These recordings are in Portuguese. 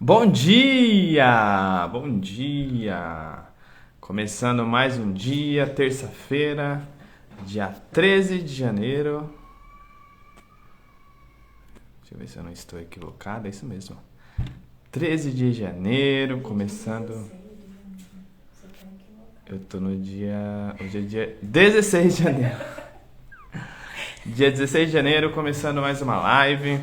Bom dia! Bom dia! Começando mais um dia, terça-feira, dia 13 de janeiro. Deixa eu ver se eu não estou equivocado, é isso mesmo. 13 de janeiro, começando. Eu tô no dia. Hoje é dia 16 de janeiro. Dia 16 de janeiro, começando mais uma live.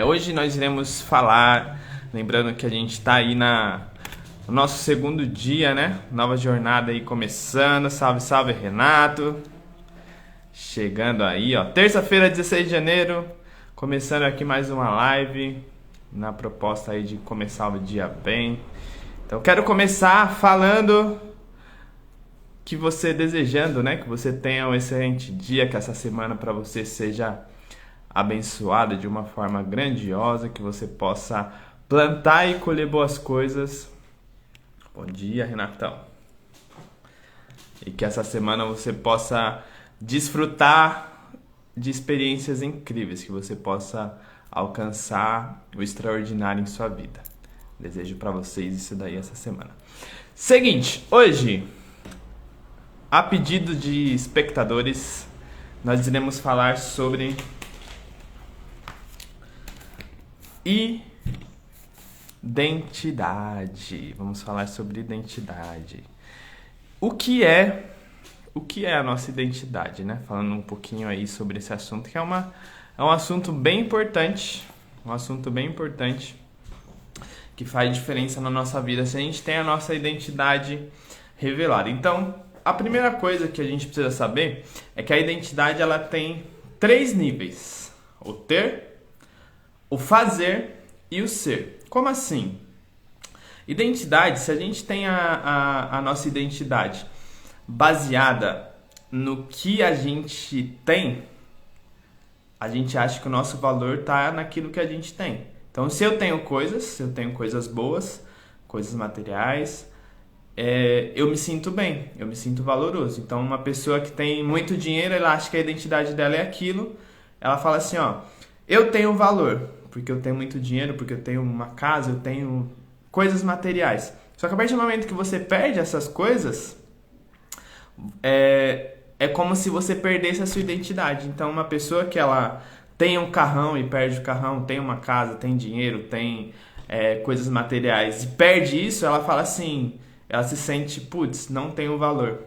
Hoje nós iremos falar, lembrando que a gente está aí no nosso segundo dia, né? Nova jornada aí começando. Salve, salve, Renato. Chegando aí, ó. Terça-feira, 16 de janeiro. Começando aqui mais uma live. Na proposta aí de começar o dia bem. Então, quero começar falando que você desejando, né? Que você tenha um excelente dia. Que essa semana para você seja abençoada de uma forma grandiosa, que você possa plantar e colher boas coisas. Bom dia, Renatão. E que essa semana você possa desfrutar de experiências incríveis, que você possa alcançar o extraordinário em sua vida. Desejo para vocês isso daí essa semana. Seguinte, hoje, a pedido de espectadores, nós iremos falar sobre identidade. Vamos falar sobre identidade. O que é a nossa identidade, né? Falando um pouquinho aí sobre esse assunto, que é um assunto bem importante, que faz diferença na nossa vida se a gente tem a nossa identidade revelada. Então, a primeira coisa que a gente precisa saber é que a identidade ela tem 3 níveis: o ter, o fazer e o ser. Como assim? Identidade, se a gente tem a nossa identidade baseada no que a gente tem, a gente acha que o nosso valor está naquilo que a gente tem. Então, se eu tenho coisas boas, coisas materiais, eu me sinto bem, eu me sinto valoroso. Então, uma pessoa que tem muito dinheiro, ela acha que a identidade dela é aquilo, ela fala assim, ó, eu tenho valor, porque eu tenho muito dinheiro, porque eu tenho uma casa, eu tenho coisas materiais. Só que a partir do momento que você perde essas coisas, é como se você perdesse a sua identidade. Então, uma pessoa que ela tem um carrão e perde o carrão, tem uma casa, tem dinheiro, tem coisas materiais, e perde isso, ela fala assim, ela se sente, putz, não tenho valor.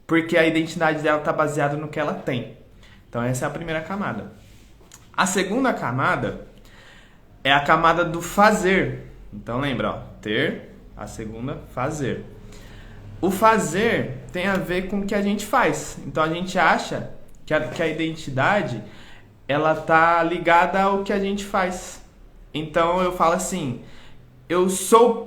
Porque a identidade dela está baseada no que ela tem. Então, essa é a primeira camada. A segunda camada é a camada do fazer. Então lembra, ó, ter, a segunda, fazer. O fazer tem a ver com o que a gente faz. Então a gente acha que a identidade ela tá ligada ao que a gente faz. Então eu falo assim, eu sou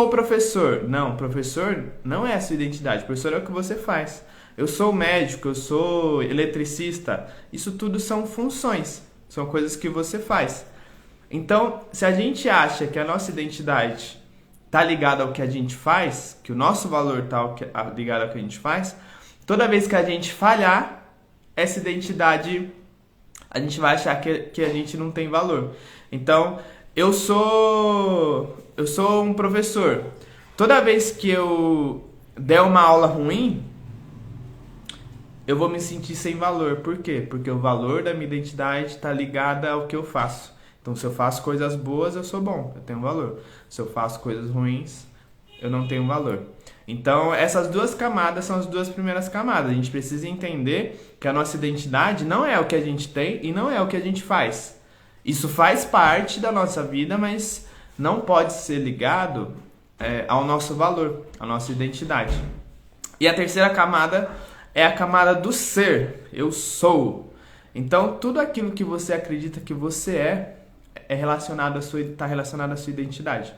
professor. Não, professor não é a sua identidade. Professor é o que você faz. Eu sou médico, eu sou eletricista. Isso tudo são funções. São coisas que você faz. Então, se a gente acha que a nossa identidade está ligada ao que a gente faz, que o nosso valor está ligado ao que a gente faz, toda vez que a gente falhar, essa identidade, a gente vai achar que a gente não tem valor. Então, eu sou um professor. Toda vez que eu der uma aula ruim, eu vou me sentir sem valor. Por quê? Porque o valor da minha identidade está ligado ao que eu faço. Então, se eu faço coisas boas, eu sou bom, eu tenho valor. Se eu faço coisas ruins, eu não tenho valor. Então, essas duas camadas são as duas primeiras camadas. A gente precisa entender que a nossa identidade não é o que a gente tem e não é o que a gente faz. Isso faz parte da nossa vida, mas não pode ser ligado ao nosso valor, à nossa identidade. E a terceira camada é a camada do ser. Eu sou. Então, tudo aquilo que você acredita que você está relacionado à sua identidade.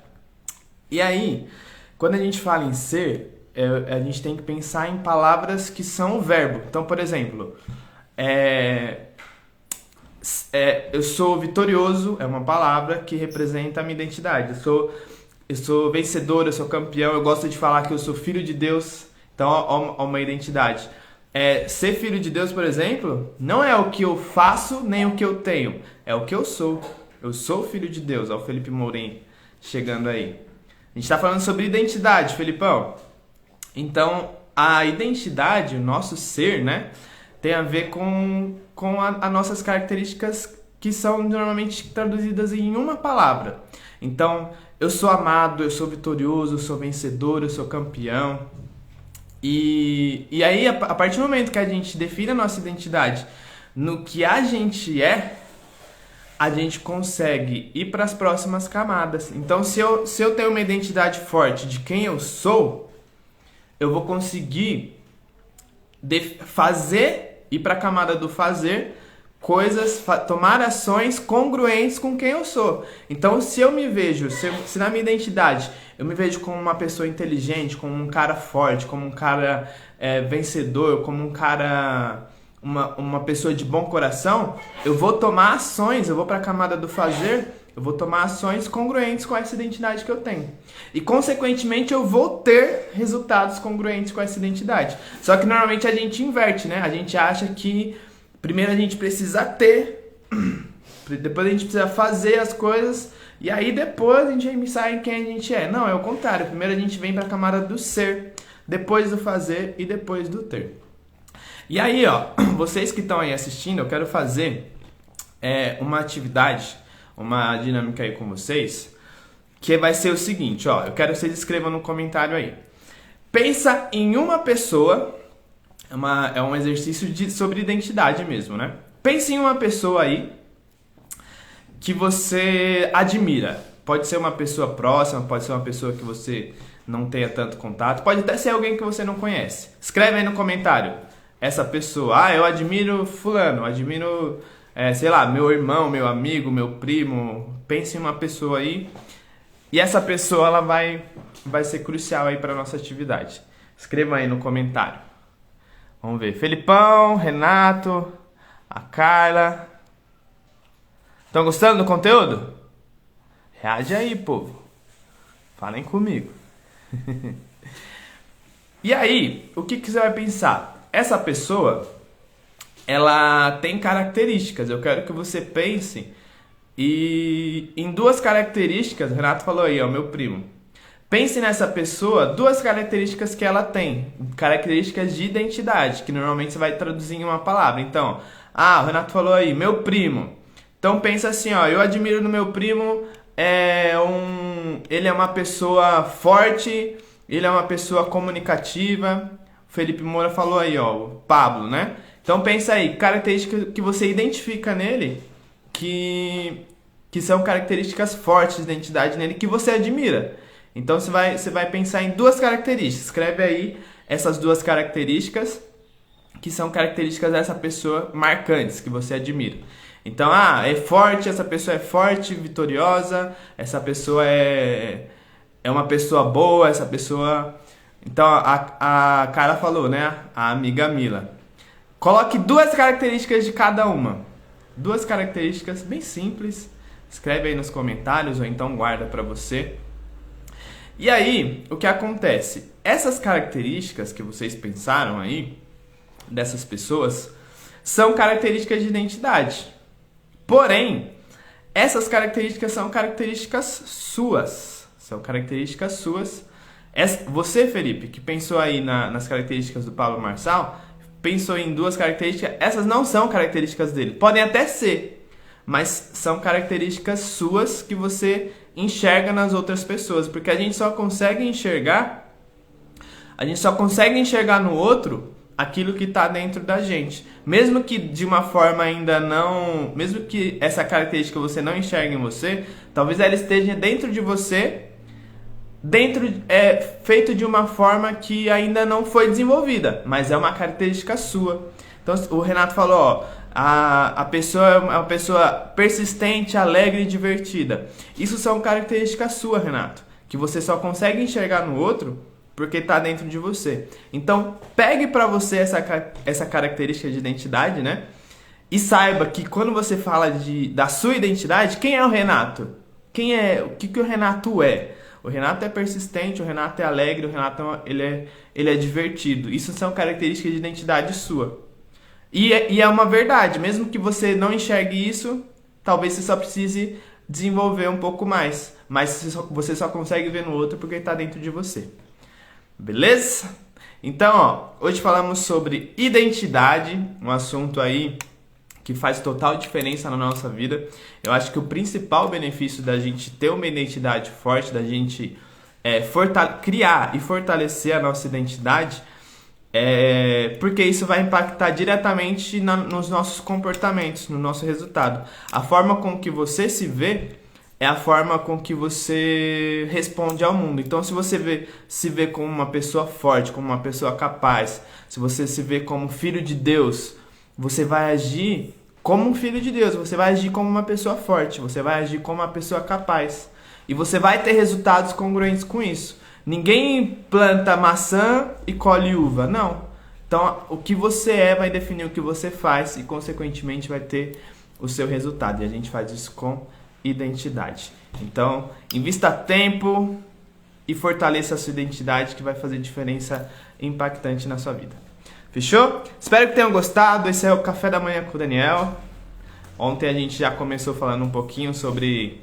E aí, quando a gente fala em ser, a gente tem que pensar em palavras que são o verbo. Então, por exemplo, eu sou vitorioso, é uma palavra que representa a minha identidade. Eu sou vencedor, eu sou campeão, eu gosto de falar que eu sou filho de Deus. Então, há uma identidade. Ser filho de Deus, por exemplo, não é o que eu faço nem o que eu tenho, é o que eu sou. Eu sou filho de Deus. Ó, o Felipe Mourinho chegando aí. A gente está falando sobre identidade, Felipão. Então, a identidade, o nosso ser, né, tem a ver com as nossas características que são normalmente traduzidas em uma palavra. Então, eu sou amado, eu sou vitorioso, eu sou vencedor, eu sou campeão. E aí, a partir do momento que a gente define a nossa identidade no que a gente é, a gente consegue ir para as próximas camadas. Então, se eu tenho uma identidade forte de quem eu sou, eu vou conseguir fazer, ir para a camada do fazer, coisas, tomar ações congruentes com quem eu sou. Então, se eu me vejo, se na minha identidade eu me vejo como uma pessoa inteligente, como um cara forte, como um cara vencedor, como um cara, uma pessoa de bom coração, eu vou tomar ações, eu vou para a camada do fazer, eu vou tomar ações congruentes com essa identidade que eu tenho. E, consequentemente, eu vou ter resultados congruentes com essa identidade. Só que, normalmente, a gente inverte, né? A gente acha que primeiro a gente precisa ter, depois a gente precisa fazer as coisas, e aí depois a gente vai pensar em quem a gente é. Não, é o contrário. Primeiro a gente vem para a camada do ser, depois do fazer e depois do ter. E aí, ó, vocês que estão aí assistindo, eu quero fazer uma atividade, uma dinâmica aí com vocês, que vai ser o seguinte, ó, eu quero que vocês escrevam no comentário aí. Pensa em uma pessoa, é um exercício sobre identidade mesmo, né? Pense em uma pessoa aí que você admira. Pode ser uma pessoa próxima, pode ser uma pessoa que você não tenha tanto contato, pode até ser alguém que você não conhece. Escreve aí no comentário, essa pessoa, eu admiro fulano, admiro, sei lá, meu irmão, meu amigo, meu primo. Pense em uma pessoa aí, e essa pessoa ela vai ser crucial aí para nossa atividade. Escreva aí no comentário. Vamos ver, Felipão, Renato, a Carla. Estão gostando do conteúdo? Reage aí, povo. Falem comigo. E aí, o que você vai pensar? Essa pessoa, ela tem características. Eu quero que você pense em duas características. O Renato falou aí, ó, meu primo. Pense nessa pessoa, duas características que ela tem. Características de identidade, que normalmente você vai traduzir em uma palavra. Então, o Renato falou aí, meu primo. Então pensa assim, ó, eu admiro no meu primo, ele é uma pessoa forte, ele é uma pessoa comunicativa. O Felipe Moura falou aí, ó, o Pablo, né? Então pensa aí, características que você identifica nele, que são características fortes de identidade nele, que você admira. Então você vai pensar em duas características. Escreve aí essas duas características, que são características dessa pessoa marcantes, que você admira. Então, é forte, essa pessoa é forte, vitoriosa, essa pessoa é uma pessoa boa, essa pessoa... Então, a cara falou, né? A amiga Mila. Coloque duas características de cada uma. Duas características bem simples. Escreve aí nos comentários ou então guarda pra você. E aí, o que acontece? Essas características que vocês pensaram aí, dessas pessoas, são características de identidade. Porém, essas características são características suas. São características suas. Você, Felipe, que pensou aí nas características do Pablo Marçal, pensou em duas características. Essas não são características dele. Podem até ser, mas são características suas que você enxerga nas outras pessoas. Porque a gente só consegue enxergar no outro aquilo que está dentro da gente. Mesmo que de uma forma ainda não... Mesmo que essa característica você não enxergue em você, talvez ela esteja dentro de você, feito de uma forma que ainda não foi desenvolvida, mas é uma característica sua. Então o Renato falou, ó, a pessoa é uma pessoa persistente, alegre e divertida. Isso são características suas, Renato, que você só consegue enxergar no outro porque está dentro de você. Então, pegue para você essa característica de identidade, né? E saiba que quando você fala da sua identidade, quem é o Renato? O que o Renato é? O Renato é persistente, o Renato é alegre, o Renato ele é divertido. Isso são características de identidade sua. E é uma verdade, mesmo que você não enxergue isso, talvez você só precise desenvolver um pouco mais. Mas você só consegue ver no outro porque está dentro de você. Beleza? Então, ó, hoje falamos sobre identidade, um assunto aí que faz total diferença na nossa vida. Eu acho que o principal benefício da gente ter uma identidade forte, da gente criar e fortalecer a nossa identidade, porque isso vai impactar diretamente nos nossos comportamentos, no nosso resultado. A forma com que você se vê é a forma com que você responde ao mundo. Então, se você se vê como uma pessoa forte, como uma pessoa capaz, se você se vê como filho de Deus, você vai agir como um filho de Deus, você vai agir como uma pessoa forte, você vai agir como uma pessoa capaz. E você vai ter resultados congruentes com isso. Ninguém planta maçã e colhe uva, não. Então, o que você vai definir o que você faz e, consequentemente, vai ter o seu resultado. E a gente faz isso com identidade. Então, invista tempo e fortaleça a sua identidade, que vai fazer diferença impactante na sua vida. Fechou? Espero que tenham gostado. Esse é o Café da Manhã com o Daniel. Ontem a gente já começou falando um pouquinho sobre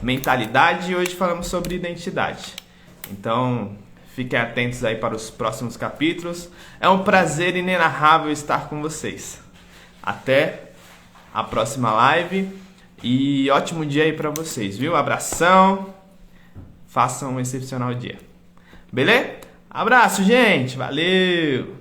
mentalidade e hoje falamos sobre identidade. Então, fiquem atentos aí para os próximos capítulos. É um prazer inenarrável estar com vocês. Até a próxima live. E ótimo dia aí pra vocês, viu? Abração. Façam um excepcional dia. Beleza? Abraço, gente. Valeu!